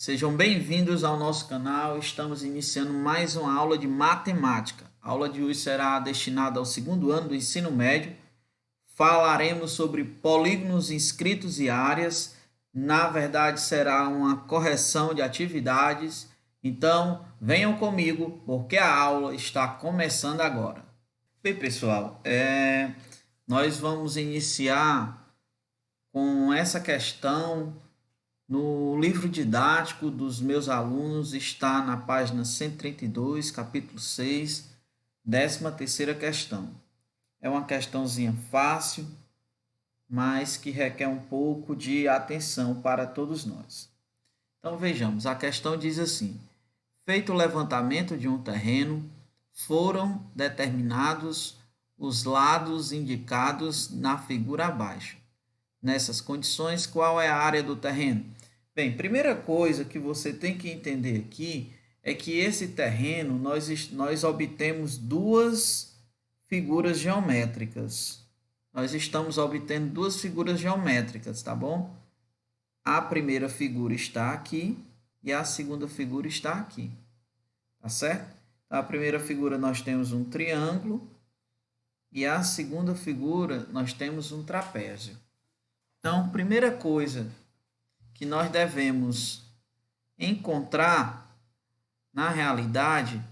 Sejam bem-vindos ao nosso canal. Estamos iniciando mais uma aula de matemática. A aula de hoje será destinada ao segundo ano do ensino médio. Falaremos sobre polígonos inscritos e áreas. Na verdade, será uma correção de atividades. Então, venham comigo, porque a aula está começando agora. Bem, pessoal, nós vamos iniciar com essa questão. No livro didático dos meus alunos está na página 132, capítulo 6, 13ª questão. É uma questãozinha fácil, mas que requer um pouco de atenção para todos nós. Então vejamos, a questão diz assim: feito o levantamento de um terreno, foram determinados os lados indicados na figura abaixo. Nessas condições, qual é a área do terreno? Bem, primeira coisa que você tem que entender aqui é que esse terreno nós obtemos duas figuras geométricas. Nós estamos obtendo duas figuras geométricas, tá bom? A primeira figura está aqui e a segunda figura está aqui, tá certo? A primeira figura nós temos um triângulo e a segunda figura nós temos um trapézio. Então, primeira coisa que nós devemos encontrar na realidade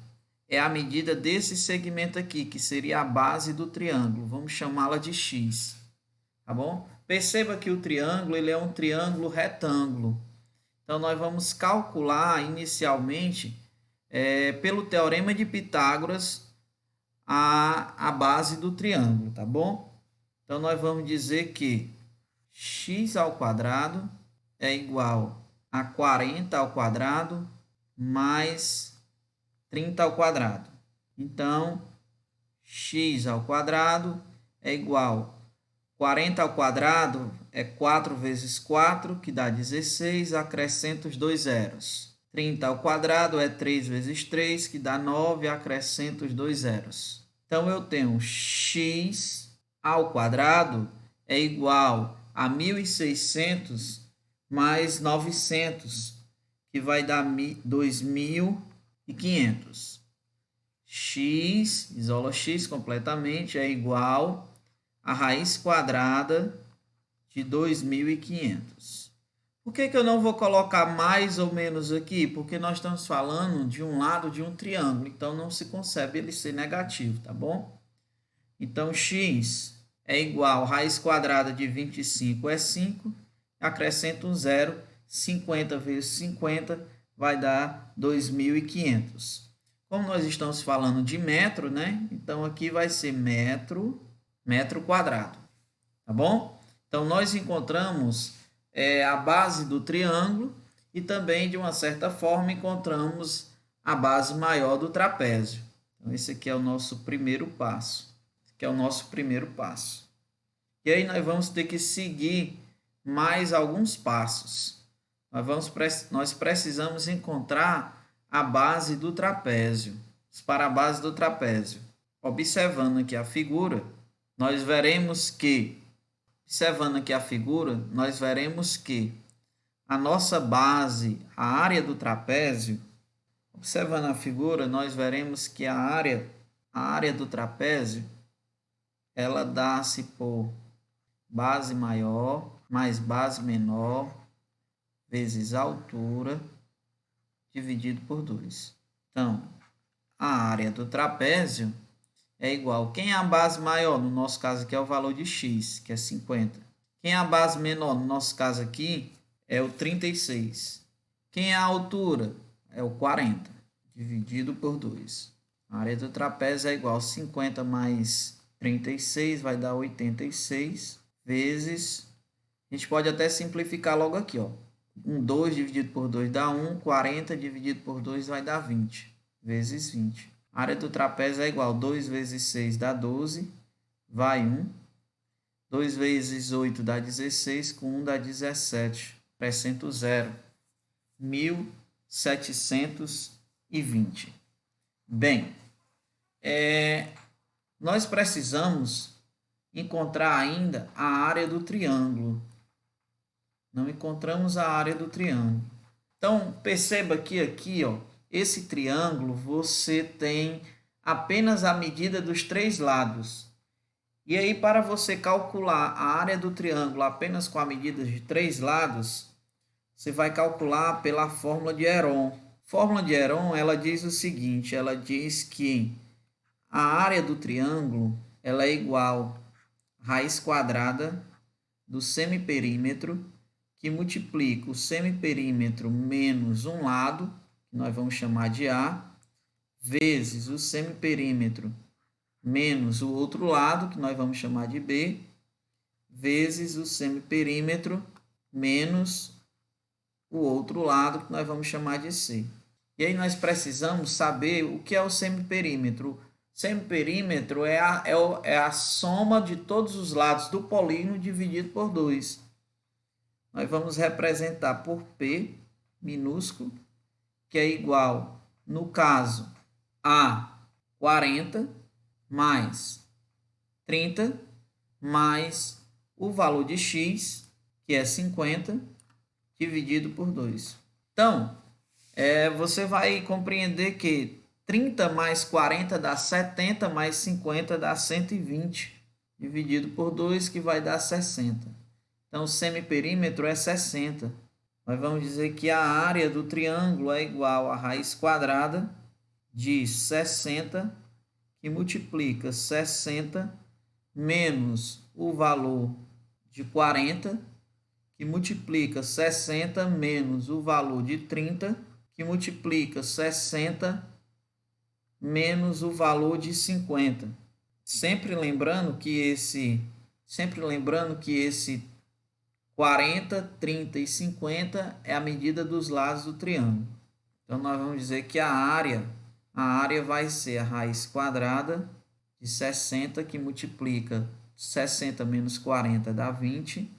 é a medida desse segmento aqui, que seria a base do triângulo. Vamos chamá-la de x, tá bom? Perceba que o triângulo ele é um triângulo retângulo. Então, nós vamos calcular inicialmente, pelo teorema de Pitágoras, a base do triângulo, tá bom? Então, nós vamos dizer que x ao quadrado é igual a 40 ao quadrado mais 30 ao quadrado. Então, x ao quadrado é igual a 40 ao quadrado é 4 vezes 4, que dá 16, acrescento os dois zeros. 30 ao quadrado é 3 vezes 3, que dá 9, acrescento os dois zeros. Então, eu tenho x ao quadrado é igual a 1.600 mais 900, que vai dar 2.500. X, isola x completamente, é igual a raiz quadrada de 2.500. Por que eu não vou colocar mais ou menos aqui? Porque nós estamos falando de um lado de um triângulo, então não se concebe ele ser negativo, tá bom? Então, x é igual a raiz quadrada de 25 é 5, acrescenta um zero, 50 vezes 50 vai dar 2.500. Como nós estamos falando de metro, né? Então, aqui vai ser metro quadrado, tá bom? Então, nós encontramos a base do triângulo e também, de uma certa forma, encontramos a base maior do trapézio. Então, esse aqui é o nosso primeiro passo. E aí nós vamos ter que seguir mais alguns passos. Nós precisamos encontrar a base do trapézio. Para a base do trapézio, observando aqui a figura, nós veremos que a nossa base, a área do trapézio, observando a figura, nós veremos que a área do trapézio, ela dá-se por base maior mais base menor vezes a altura dividido por 2. Então, a área do trapézio é igual. Quem é a base maior? No nosso caso aqui é o valor de x, que é 50. Quem é a base menor? No nosso caso aqui é o 36. Quem é a altura? É o 40, dividido por 2. A área do trapézio é igual a 50 mais 36, vai dar 86, vezes... A gente pode até simplificar logo aqui, ó. 2 dividido por 2 dá 1, 40 dividido por 2 vai dar 20, vezes 20. A área do trapézio é igual a 2 vezes 6 dá 12, vai 1. 2 vezes 8 dá 16, com 1 dá 17. Acrescento zero. 1.720. Bem, nós precisamos encontrar ainda a área do triângulo. Não encontramos a área do triângulo. Então, perceba que aqui, ó, esse triângulo você tem apenas a medida dos três lados. E aí, para você calcular a área do triângulo apenas com a medida de três lados, você vai calcular pela fórmula de Heron. A fórmula de Heron, ela diz o seguinte, ela diz que a área do triângulo ela é igual à raiz quadrada do semiperímetro, que multiplica o semiperímetro menos um lado, que nós vamos chamar de A, vezes o semiperímetro menos o outro lado, que nós vamos chamar de B, vezes o semiperímetro menos o outro lado, que nós vamos chamar de C. E aí nós precisamos saber o que é o semiperímetro. Semiperímetro é a soma de todos os lados do polígono dividido por 2. Nós vamos representar por P minúsculo, que é igual, no caso, a 40 mais 30 mais o valor de x, que é 50, dividido por 2. Então, você vai compreender que 30 mais 40 dá 70, mais 50 dá 120, dividido por 2, que vai dar 60. Então, o semiperímetro é 60. Nós vamos dizer que a área do triângulo é igual à raiz quadrada de 60, que multiplica 60 menos o valor de 40, que multiplica 60 menos o valor de 30, que multiplica 60 menos o valor de 50. Sempre lembrando que esse 40, 30 e 50 é a medida dos lados do triângulo. Então, nós vamos dizer que a área vai ser a raiz quadrada de 60, que multiplica 60 menos 40 dá 20,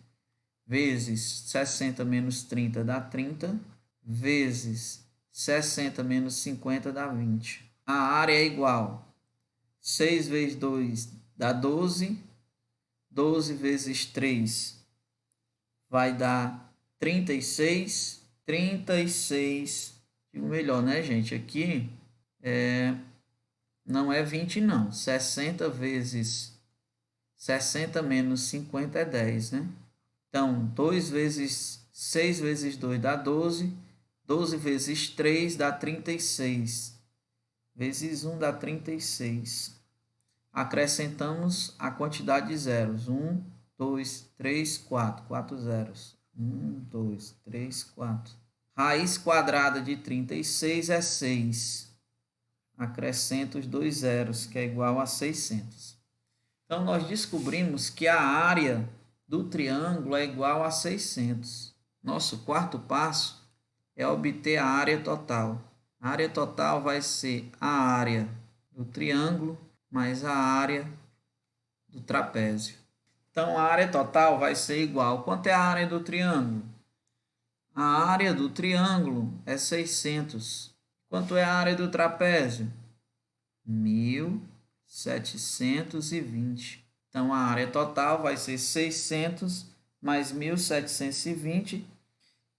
vezes 60 menos 30 dá 30, vezes 60 menos 50 dá 20. A área é igual 6 vezes 2 dá 12, 12 vezes 3 vai dar 36, 36, digo melhor, né, gente? Aqui não é 20, não. 60 vezes 60 menos 50 é 10, né? Então, 2 vezes 6 vezes 2 dá 12, 12 vezes 3 dá 36, vezes 1 dá 36. Acrescentamos a quantidade de zeros. 1, 2, 3, 4. 4 zeros. 1, 2, 3, 4. Raiz quadrada de 36 é 6. Acrescenta os dois zeros, que é igual a 600. Então, nós descobrimos que a área do triângulo é igual a 600. Nosso quarto passo é obter a área total. A área total vai ser a área do triângulo mais a área do trapézio. Então, a área total vai ser igual. Quanto é a área do triângulo? A área do triângulo é 600. Quanto é a área do trapézio? 1.720. Então, a área total vai ser 600 mais 1.720,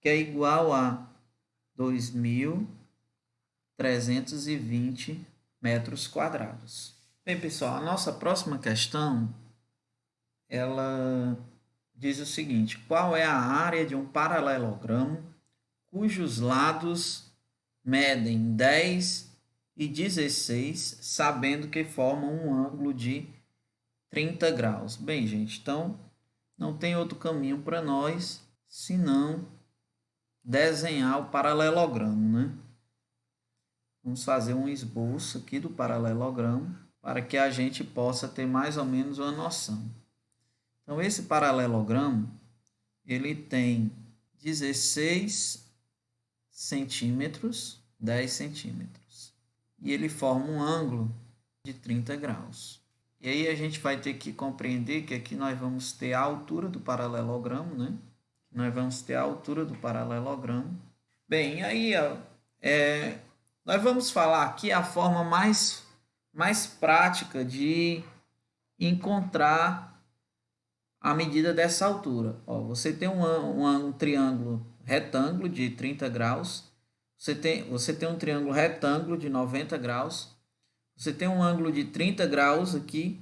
que é igual a 2.320 metros quadrados. Bem, pessoal, a nossa próxima questão, ela diz o seguinte: qual é a área de um paralelogramo cujos lados medem 10 e 16, sabendo que formam um ângulo de 30 graus? Bem, gente, então não tem outro caminho para nós senão desenhar o paralelogramo, né? Vamos fazer um esboço aqui do paralelogramo para que a gente possa ter mais ou menos uma noção. Então, esse paralelogramo, ele tem 16 centímetros, 10 centímetros. E ele forma um ângulo de 30 graus. E aí a gente vai ter que compreender que aqui nós vamos ter a altura do paralelogramo, né? Nós vamos ter a altura do paralelogramo. Bem, aí nós vamos falar aqui a forma mais prática de encontrar a medida dessa altura. Ó, você tem um triângulo retângulo de 30 graus, você tem um triângulo retângulo de 90 graus, você tem um ângulo de 30 graus aqui,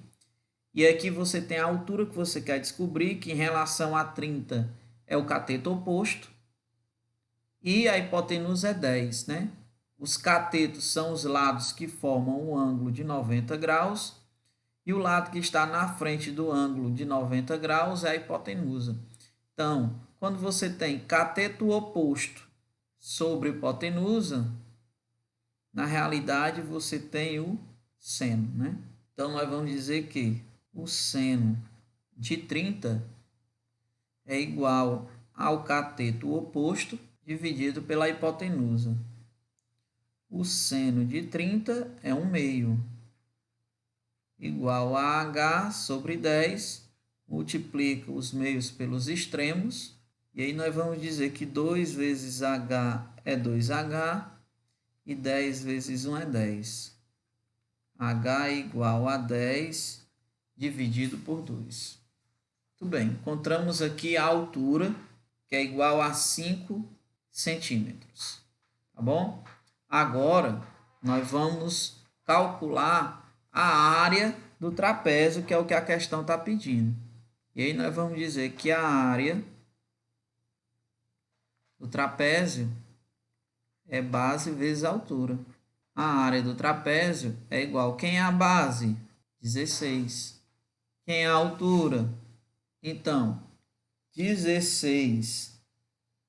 e aqui você tem a altura que você quer descobrir, que em relação a 30 é o cateto oposto, e a hipotenusa é 10, né? Os catetos são os lados que formam um ângulo de 90 graus, e o lado que está na frente do ângulo de 90 graus é a hipotenusa. Então, quando você tem cateto oposto sobre hipotenusa, na realidade você tem o seno, né? Então, nós vamos dizer que o seno de 30 é igual ao cateto oposto dividido pela hipotenusa. O seno de 30 é 1 meio, igual a h sobre 10, multiplica os meios pelos extremos, e aí nós vamos dizer que 2 vezes h é 2h, e 10 vezes 1 é 10. h é igual a 10 dividido por 2. Muito bem, encontramos aqui a altura, que é igual a 5 centímetros. Tá bom? Agora, nós vamos calcular a área do trapézio, que é o que a questão está pedindo. E aí nós vamos dizer que a área do trapézio é base vezes altura. A área do trapézio é igual. Quem é a base? 16. Quem é a altura? Então, 16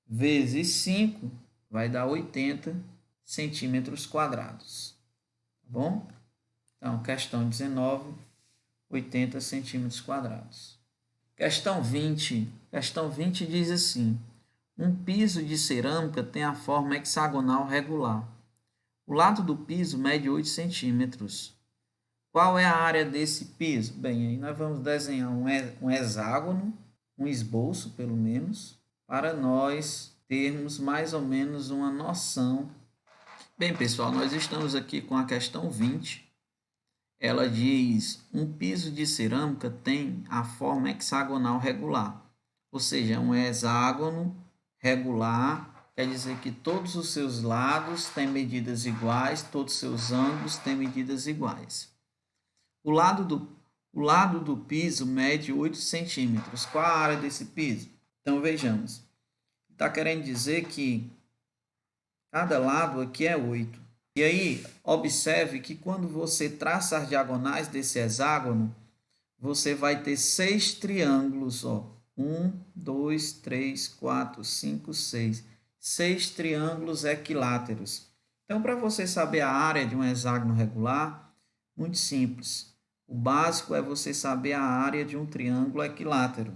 vezes 5 vai dar 80 centímetros quadrados. Tá bom? Então, questão 19, 80 centímetros quadrados. Questão 20. Questão 20 diz assim: um piso de cerâmica tem a forma hexagonal regular. O lado do piso mede 8 centímetros. Qual é a área desse piso? Bem, aí nós vamos desenhar um hexágono, um esboço pelo menos, para nós termos mais ou menos uma noção. Bem, pessoal, nós estamos aqui com a questão 20. Ela diz: um piso de cerâmica tem a forma hexagonal regular, ou seja, um hexágono regular. Quer dizer que todos os seus lados têm medidas iguais, todos os seus ângulos têm medidas iguais. O lado do piso mede 8 centímetros. Qual a área desse piso? Então, vejamos. Está querendo dizer que cada lado aqui é 8. E aí, observe que quando você traça as diagonais desse hexágono, você vai ter 6 triângulos. 1, 2, 3, 4, 5, 6. 6 triângulos equiláteros. Então, para você saber a área de um hexágono regular, muito simples. O básico é você saber a área de um triângulo equilátero.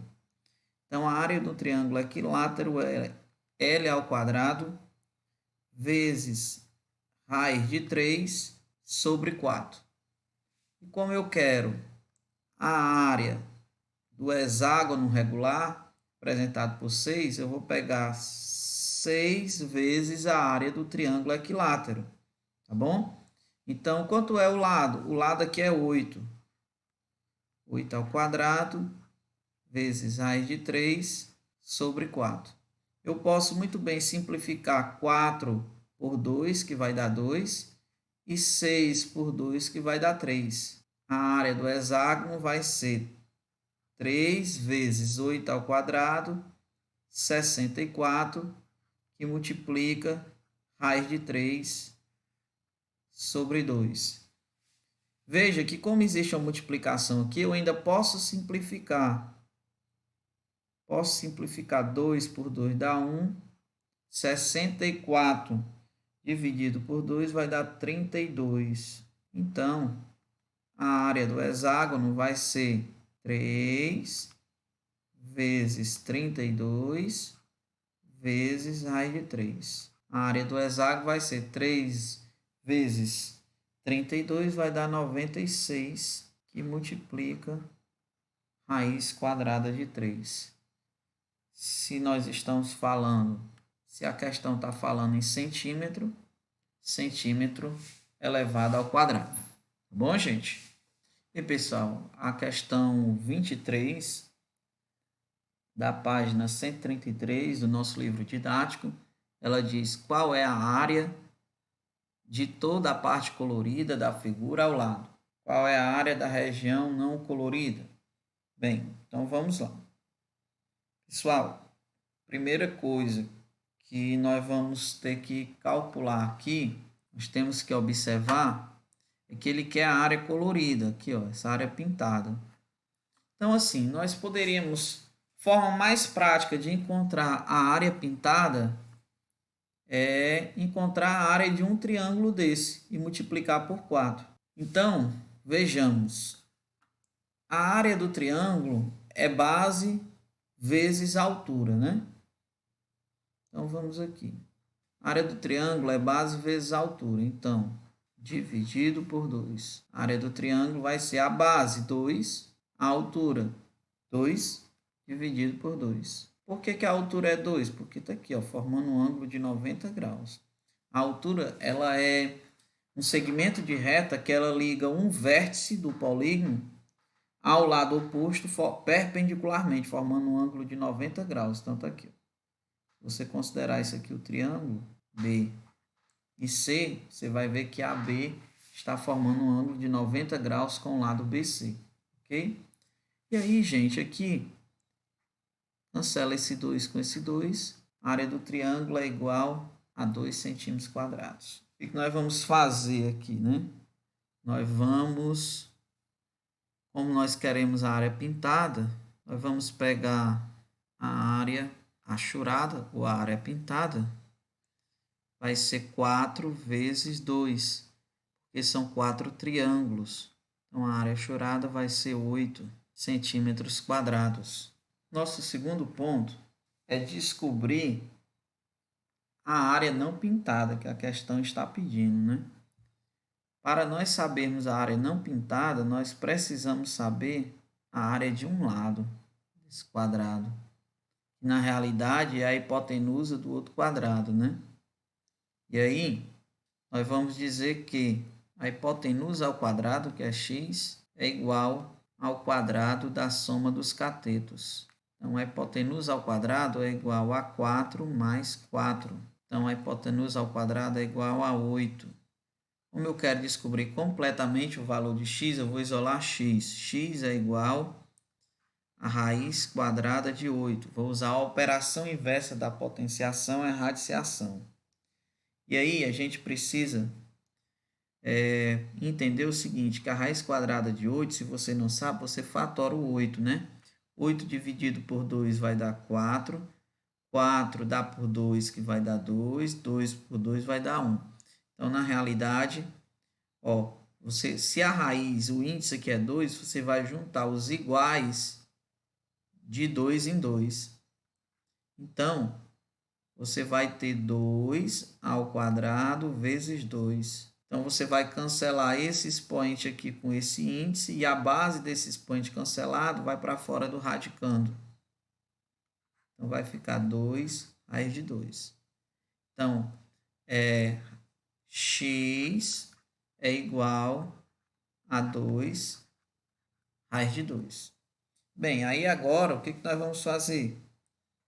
Então, a área do triângulo equilátero é L ao quadrado vezes raiz de 3 sobre 4. E como eu quero a área do hexágono regular, representado por 6, eu vou pegar 6 vezes a área do triângulo equilátero. Tá bom? Então, quanto é o lado? O lado aqui é 8. 8 ao quadrado vezes raiz de 3 sobre 4. Eu posso muito bem simplificar 4 por 2, que vai dar 2, e 6 por 2, que vai dar 3. A área do hexágono vai ser 3 vezes 8 ao quadrado, 64, que multiplica raiz de 3 sobre 2. Veja que como existe uma multiplicação aqui, eu ainda posso simplificar. Posso simplificar 2 por 2 dá 1. 64 dividido por 2 vai dar 32. Então, a área do hexágono vai ser 3 vezes 32 vezes raiz de 3. A área do hexágono vai ser 3 vezes 32 vai dar 96, que multiplica raiz quadrada de 3. Se nós estamos falando, se a questão está falando em centímetro, centímetro elevado ao quadrado. Tá bom, gente? E, pessoal, a questão 23 da página 133 do nosso livro didático. Ela diz qual é a área de toda a parte colorida da figura ao lado. Qual é a área da região não colorida? Bem, então vamos lá. Pessoal, primeira coisa que nós vamos ter que calcular aqui, nós temos que observar, é que ele quer a área colorida, aqui ó, essa área pintada. Então assim, nós poderíamos, forma mais prática de encontrar a área pintada é encontrar a área de um triângulo desse e multiplicar por 4. Então, vejamos, a área do triângulo é base vezes altura, né? Então, vamos aqui. A área do triângulo é base vezes altura. Então, dividido por 2. A área do triângulo vai ser a base, 2, a altura, 2, dividido por 2. Por que a altura é 2? Porque está aqui, ó, formando um ângulo de 90 graus. A altura ela é um segmento de reta que ela liga um vértice do polígono ao lado oposto perpendicularmente, formando um ângulo de 90 graus. Então, está aqui. Se você considerar isso aqui o triângulo B e C, você vai ver que AB está formando um ângulo de 90 graus com o lado BC. Ok? E aí, gente, aqui, cancela esse 2 com esse 2. A área do triângulo é igual a 2 centímetros quadrados. O que nós vamos fazer aqui, né? Nós vamos, como nós queremos a área pintada, nós vamos pegar a área achurada, ou a área pintada, vai ser 4 vezes 2, porque são 4 triângulos. Então, a área achurada vai ser 8 centímetros quadrados. Nosso segundo ponto é descobrir a área não pintada, que a questão está pedindo, né? Para nós sabermos a área não pintada, nós precisamos saber a área de um lado desse quadrado. Que na realidade é a hipotenusa do outro quadrado, né? E aí, nós vamos dizer que a hipotenusa ao quadrado, que é x, é igual ao quadrado da soma dos catetos. Então, a hipotenusa ao quadrado é igual a 4 mais 4. Então, a hipotenusa ao quadrado é igual a 8. Como eu quero descobrir completamente o valor de x, eu vou isolar x. X é igual a raiz quadrada de 8. Vou usar a operação inversa da potenciação e radiciação. E aí, a gente precisa entender o seguinte, que a raiz quadrada de 8, se você não sabe, você fatora o 8, né? 8 dividido por 2 vai dar 4. 4 dá por 2, que vai dar 2. 2 por 2 vai dar 1. Então, na realidade, ó, se a raiz, o índice aqui é 2, você vai juntar os iguais de 2 em 2. Então, você vai ter 2 ao quadrado vezes 2. Então, você vai cancelar esse expoente aqui com esse índice e a base desse expoente cancelado vai para fora do radicando. Então, vai ficar 2 raiz de 2. Então, x é igual a 2 raiz de 2. Bem, aí agora, o que nós vamos fazer?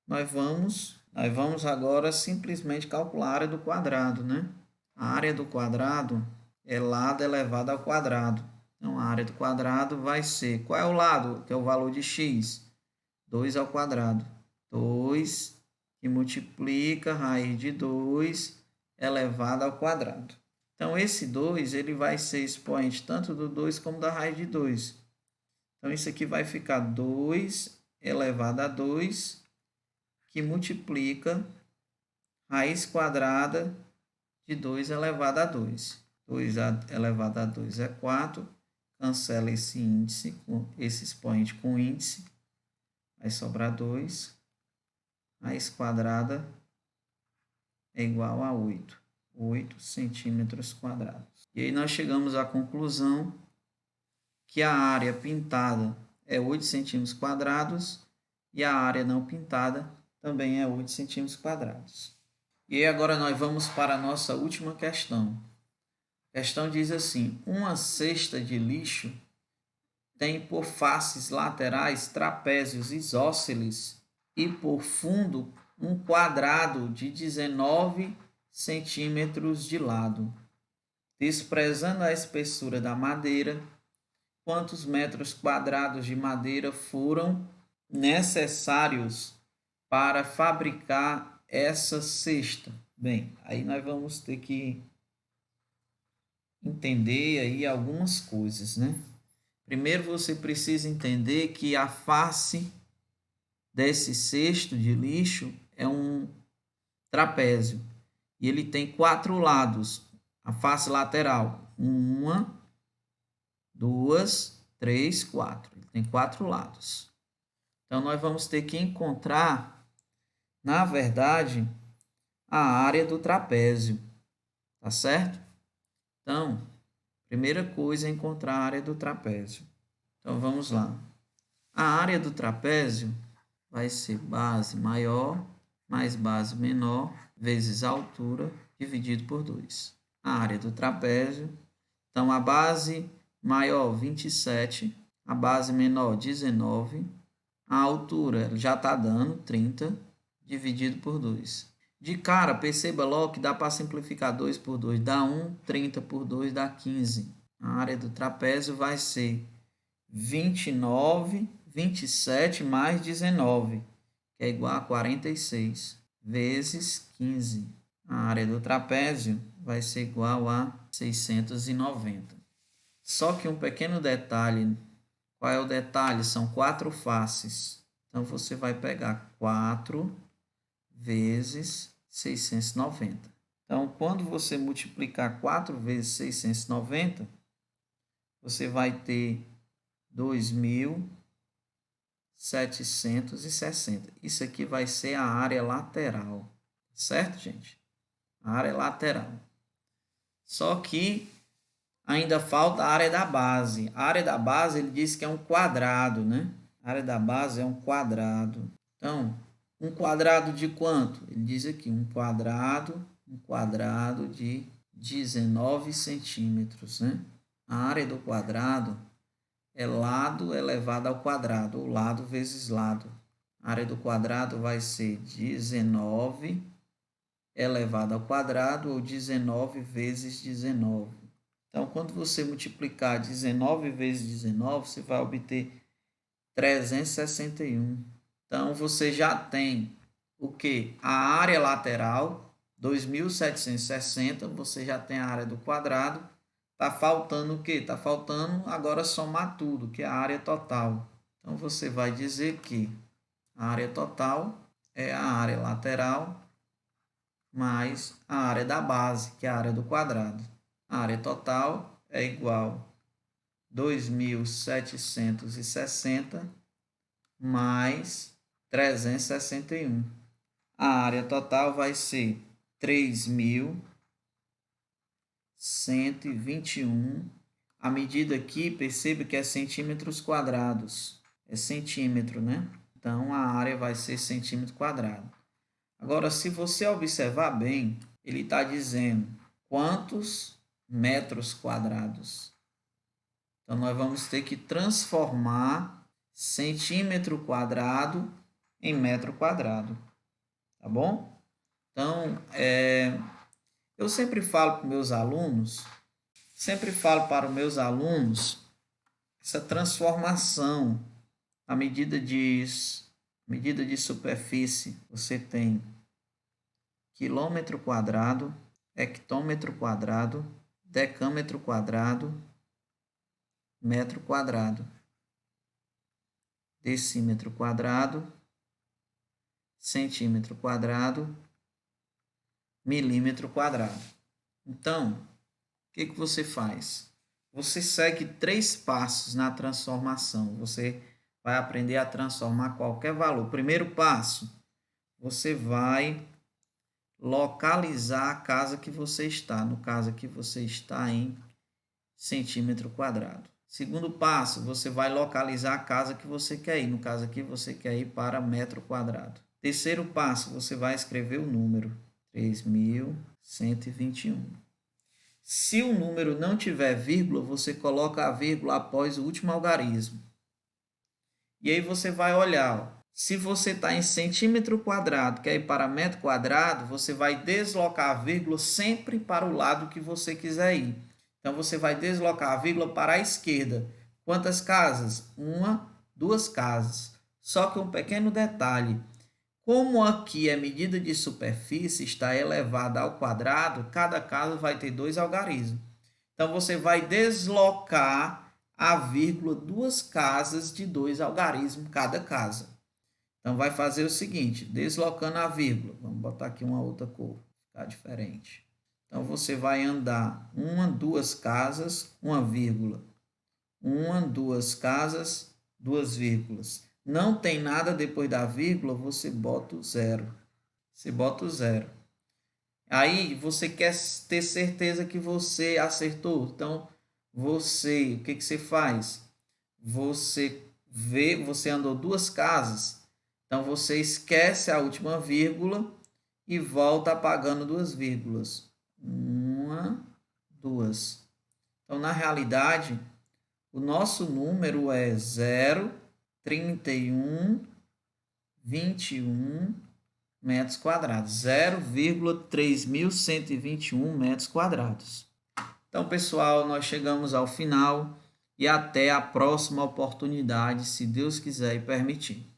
Nós vamos agora simplesmente calcular a área do quadrado, né? A área do quadrado é lado elevado ao quadrado. Então, a área do quadrado vai ser... Qual é o lado? Que é o valor de x. 2 ao quadrado. 2 que multiplica raiz de 2 elevado ao quadrado. Então, esse 2 ele vai ser expoente tanto do 2 como da raiz de 2. Então, isso aqui vai ficar 2 elevado a 2, que multiplica raiz quadrada de 2 elevado a 2. 2 elevado a 2 é 4. Cancela esse índice, esse expoente com índice. Vai sobrar 2. Raiz quadrada é igual a 8. 8 centímetros quadrados. E aí nós chegamos à conclusão que a área pintada é 8 centímetros quadrados e a área não pintada também é 8 centímetros quadrados. E agora nós vamos para a nossa última questão. A questão diz assim, uma cesta de lixo tem por faces laterais trapézios isósceles e por fundo um quadrado de 19 centímetros de lado. Desprezando a espessura da madeira, quantos metros quadrados de madeira foram necessários para fabricar essa cesta? Bem, aí nós vamos ter que entender aí algumas coisas, né? Primeiro você precisa entender que a face desse cesto de lixo é um trapézio e ele tem 4 lados. A face lateral, 1, 2, 3, 4. Ele tem 4 lados. Então nós vamos ter que encontrar, na verdade, a área do trapézio, tá certo? Então, primeira coisa é encontrar a área do trapézio. Então vamos lá. A área do trapézio vai ser base maior mais base menor vezes a altura dividido por 2. A área do trapézio, então a base maior 27, a base menor 19, a altura já está dando 30 dividido por 2. De cara, perceba logo que dá para simplificar 2 por 2, dá 1, 30 por 2 dá 15. A área do trapézio vai ser 27 mais 19, que é igual a 46, vezes 15. A área do trapézio vai ser igual a 690. Só que um pequeno detalhe, qual é o detalhe? São 4 faces. Então, você vai pegar 4 vezes 690. Então, quando você multiplicar 4 vezes 690, você vai ter 2.760. Isso aqui vai ser a área lateral. Certo, gente? A área lateral. Só que ainda falta a área da base. A área da base, ele diz que é um quadrado, né? A área da base é um quadrado. Então, um quadrado de quanto? Ele diz aqui, um quadrado de 19 centímetros, né? A área do quadrado é lado elevado ao quadrado, ou lado vezes lado. A área do quadrado vai ser 19 elevado ao quadrado, ou 19 vezes 19. Então, quando você multiplicar 19 vezes 19, você vai obter 361. Então, você já tem o que? A área lateral, 2.760, você já tem a área do quadrado. Está faltando o quê? Está faltando agora somar tudo, que é a área total. Então, você vai dizer que a área total é a área lateral mais a área da base, que é a área do quadrado. A área total é igual a 2.760 mais 361. A área total vai ser 3.121. A medida aqui, perceba que é centímetros quadrados. É centímetro, né? Então, a área vai ser centímetro quadrado. Agora, se você observar bem, ele está dizendo quantos metros quadrados. Então, nós vamos ter que transformar centímetro quadrado em metro quadrado. Tá bom? Então, eu sempre falo para os meus alunos, essa transformação, a medida de superfície, você tem quilômetro quadrado, hectômetro quadrado, decâmetro quadrado, metro quadrado, decímetro quadrado, centímetro quadrado, milímetro quadrado. Então, o que você faz? Você segue 3 passos na transformação. Você vai aprender a transformar qualquer valor. Primeiro passo, você vai localizar a casa que você está. No caso aqui, você está em centímetro quadrado. Segundo passo, você vai localizar a casa que você quer ir. No caso aqui, você quer ir para metro quadrado. Terceiro passo, você vai escrever o número 3.121. Se o número não tiver vírgula, você coloca a vírgula após o último algarismo. E aí você vai olhar, ó, Se você está em centímetro quadrado, quer ir para metro quadrado, você vai deslocar a vírgula sempre para o lado que você quiser ir. Então, você vai deslocar a vírgula para a esquerda. Quantas casas? Uma, duas casas. Só que um pequeno detalhe. Como aqui a medida de superfície está elevada ao quadrado, cada casa vai ter 2 algarismos. Então, você vai deslocar a vírgula 2 casas de 2 algarismos cada casa. Então, vai fazer o seguinte, deslocando a vírgula. Vamos botar aqui uma outra cor, ficar diferente. Então, você vai andar uma, duas casas, uma vírgula. Uma, duas casas, duas vírgulas. Não tem nada depois da vírgula, você bota o zero. Você bota o zero. Aí, você quer ter certeza que você acertou. Então, o que você faz? Você andou duas casas. Então, você esquece a última vírgula e volta apagando duas vírgulas. Uma, duas. Então, na realidade, o nosso número é 0,3121 metros quadrados. 0,3121 metros quadrados. Então, pessoal, nós chegamos ao final e até a próxima oportunidade, se Deus quiser e permitir.